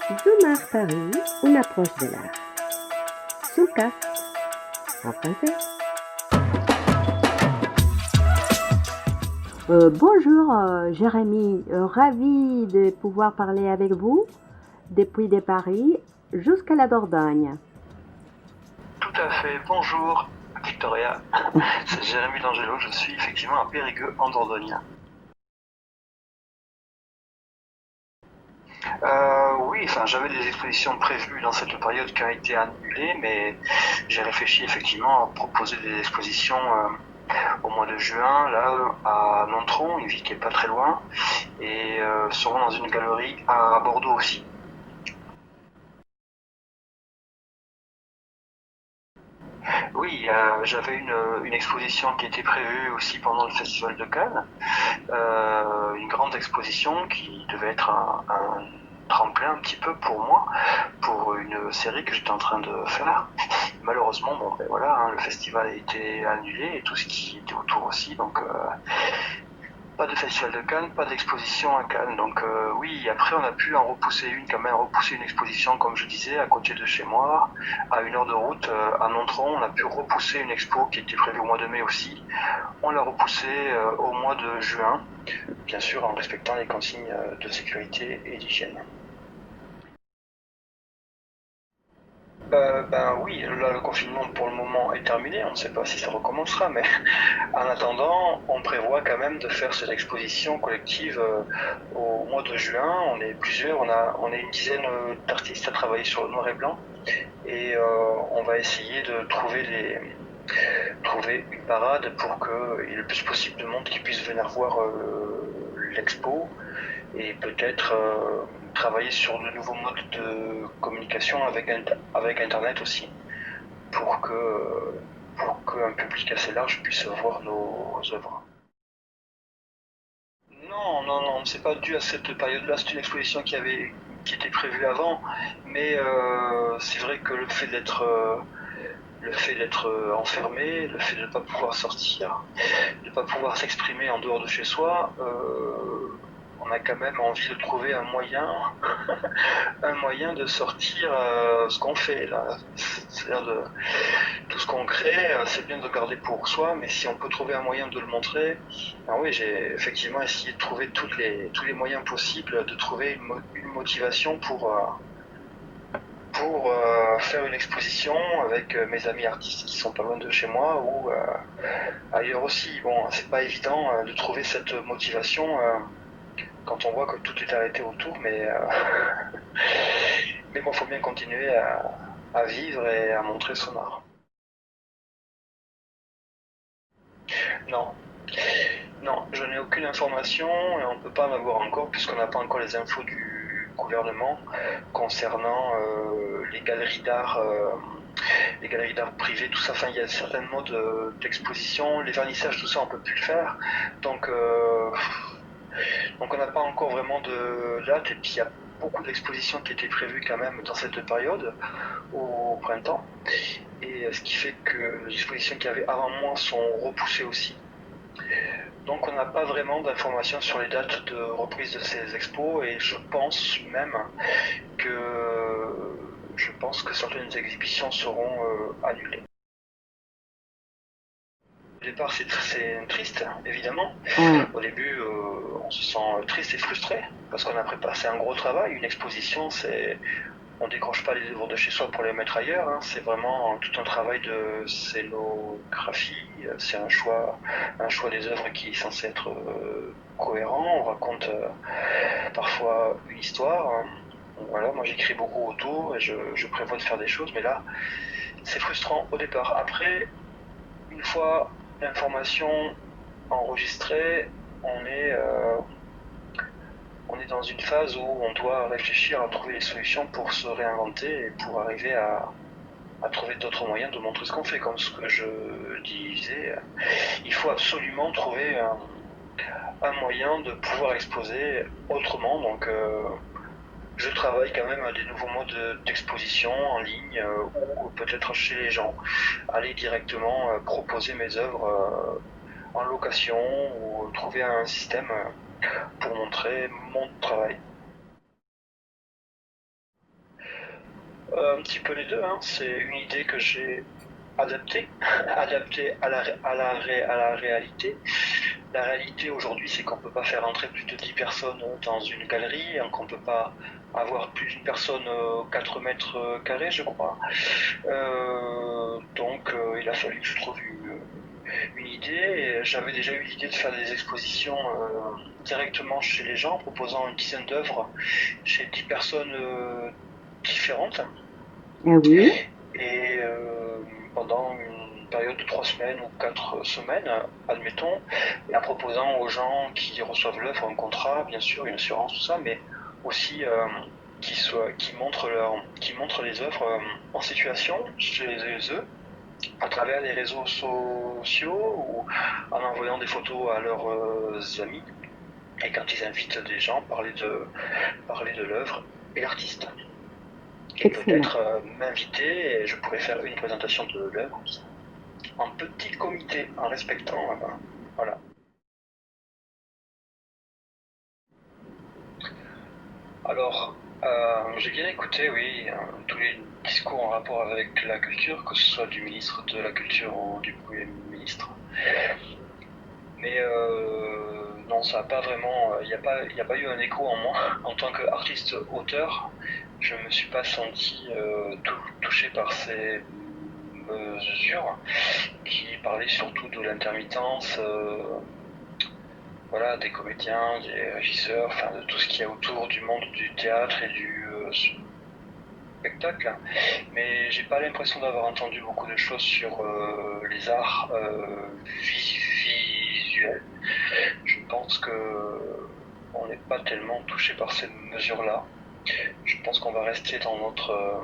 Zoomar Paris, une approche de l'art. Zoomcast, en français. Bonjour Jérémy, ravi de pouvoir parler avec vous depuis de Paris jusqu'à la Dordogne. Tout à fait, bonjour Victoria, c'est Jérémy D'Angelo, je suis effectivement à Périgueux en Dordogne. Oui, j'avais des expositions prévues dans cette période qui ont été annulées, mais j'ai réfléchi effectivement à proposer des expositions au mois de juin, là, à Nontron, une ville qui est pas très loin, et seront dans une galerie à Bordeaux aussi. Oui, j'avais une exposition qui était prévue aussi pendant le Festival de Cannes, une grande exposition qui devait être un tremplin un petit peu pour moi, pour une série que j'étais en train de faire. Malheureusement, bon, ben voilà, hein, le festival a été annulé et tout ce qui était autour aussi, donc pas de festival de Cannes, pas d'exposition à Cannes. Donc oui, après on a pu en repousser une, quand même repousser une exposition, comme je disais, à côté de chez moi, à 1 heure de route, à Nontron. On a pu repousser une expo qui était prévue au mois de mai aussi. On l'a repoussée au mois de juin, bien sûr en respectant les consignes de sécurité et d'hygiène. Ben oui, là le confinement pour le moment est terminé, on ne sait pas si ça recommencera, mais en attendant, on prévoit quand même de faire cette exposition collective au mois de juin. On est plusieurs, on est une dizaine d'artistes à travailler sur le noir et blanc, et on va essayer de trouver une parade pour qu'il y ait le plus possible de monde qui puisse venir voir l'expo, et peut-être travailler sur de nouveaux modes de communication avec Internet aussi, pour qu'un public assez large puisse voir nos œuvres. Non, non, non, c'est pas dû à cette période-là, c'est une exposition qui était prévue avant, mais c'est vrai que le fait d'être enfermé, le fait de ne pas pouvoir sortir, de ne pas pouvoir s'exprimer en dehors de chez soi, on a quand même envie de trouver un moyen de sortir ce qu'on fait là. C'est-à-dire de tout ce qu'on crée, c'est bien de le garder pour soi, mais si on peut trouver un moyen de le montrer, alors oui, j'ai effectivement essayé de trouver tous les moyens possibles, de trouver une motivation pour faire une exposition avec mes amis artistes qui sont pas loin de chez moi ou ailleurs aussi. Bon, c'est pas évident de trouver cette motivation quand on voit que tout est arrêté autour, mais bon, faut bien continuer à vivre et à montrer son art. Non, non, je n'ai aucune information et on ne peut pas en avoir encore puisqu'on n'a pas encore les infos du gouvernement concernant les galeries d'art privées, tout ça. Enfin, il y a certainement d'expositions, les vernissages, tout ça, on peut plus le faire. Donc, donc on n'a pas encore vraiment de date et puis il y a beaucoup d'expositions qui étaient prévues quand même dans cette période, au printemps. Et ce qui fait que les expositions qu'il y avait avant moi sont repoussées aussi. Donc on n'a pas vraiment d'informations sur les dates de reprise de ces expos et je pense que certaines exhibitions seront annulées. Au départ c'est triste évidemment. Ouais. Au début on se sent triste et frustré parce qu'on a préparé, c'est un gros travail, une exposition on décroche pas les œuvres de chez soi pour les mettre ailleurs, hein. C'est vraiment tout un travail de scénographie, c'est un choix des œuvres qui est censé être cohérent. On raconte parfois une histoire, hein. Voilà, moi j'écris beaucoup autour et je prévois de faire des choses, mais là c'est frustrant au départ. Après, une fois l'information enregistrée, on est, euh, on est dans une phase où on doit réfléchir à trouver des solutions pour se réinventer et pour arriver à trouver d'autres moyens de montrer ce qu'on fait. Comme ce que je disais, il faut absolument trouver un moyen de pouvoir exposer autrement. Donc je travaille quand même à des nouveaux modes d'exposition en ligne ou peut-être chez les gens, aller directement proposer mes œuvres en location ou trouver un système pour montrer mon travail. Un petit peu les deux, hein. C'est une idée que j'ai adaptée, adaptée à la réalité. La réalité aujourd'hui, c'est qu'on ne peut pas faire entrer plus de 10 personnes dans une galerie, hein, qu'on ne peut pas avoir plus d'une personne 4 mètres carrés, je crois. Il a fallu que je trouve une idée. J'avais déjà eu l'idée de faire des expositions directement chez les gens, en proposant une dizaine d'œuvres chez 10 personnes différentes. Ah oui, Et pendant une période de 3 semaines ou 4 semaines, admettons, et en proposant aux gens qui reçoivent l'œuvre un contrat, bien sûr, une assurance, tout ça, mais aussi qui montrent les œuvres en situation chez eux, à travers les réseaux sociaux ou en envoyant des photos à leurs amis. Et quand ils invitent des gens, parler de l'œuvre et l'artiste. Et excellent. peut-être m'inviter et je pourrais faire une présentation de l'œuvre en petit comité, en respectant. Voilà. Alors, j'ai bien écouté, oui, tous les discours en rapport avec la culture, que ce soit du ministre de la Culture ou du Premier ministre. Mais non, ça n'a pas vraiment. Il n'y a pas eu un écho en moi. En tant qu'artiste-auteur, je ne me suis pas senti touché par ces mesures qui parlaient surtout de l'intermittence, voilà, des comédiens, des régisseurs, enfin de tout ce qu'il y a autour du monde du théâtre et du spectacle. Mais j'ai pas l'impression d'avoir entendu beaucoup de choses sur les arts visuels. Je pense que on n'est pas tellement touché par ces mesures-là. Je pense qu'on va rester dans notre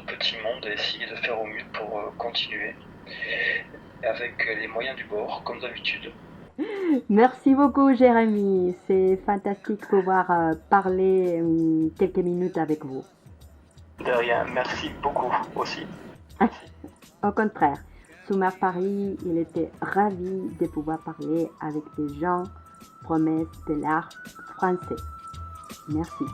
petit monde et essayer de faire au mieux pour continuer avec les moyens du bord, comme d'habitude. Merci beaucoup, Jérémy. C'est fantastique de pouvoir parler quelques minutes avec vous. De rien, merci beaucoup aussi. Merci. Au contraire, Soumar Paris, il était ravi de pouvoir parler avec des gens promesses de l'art français. Merci.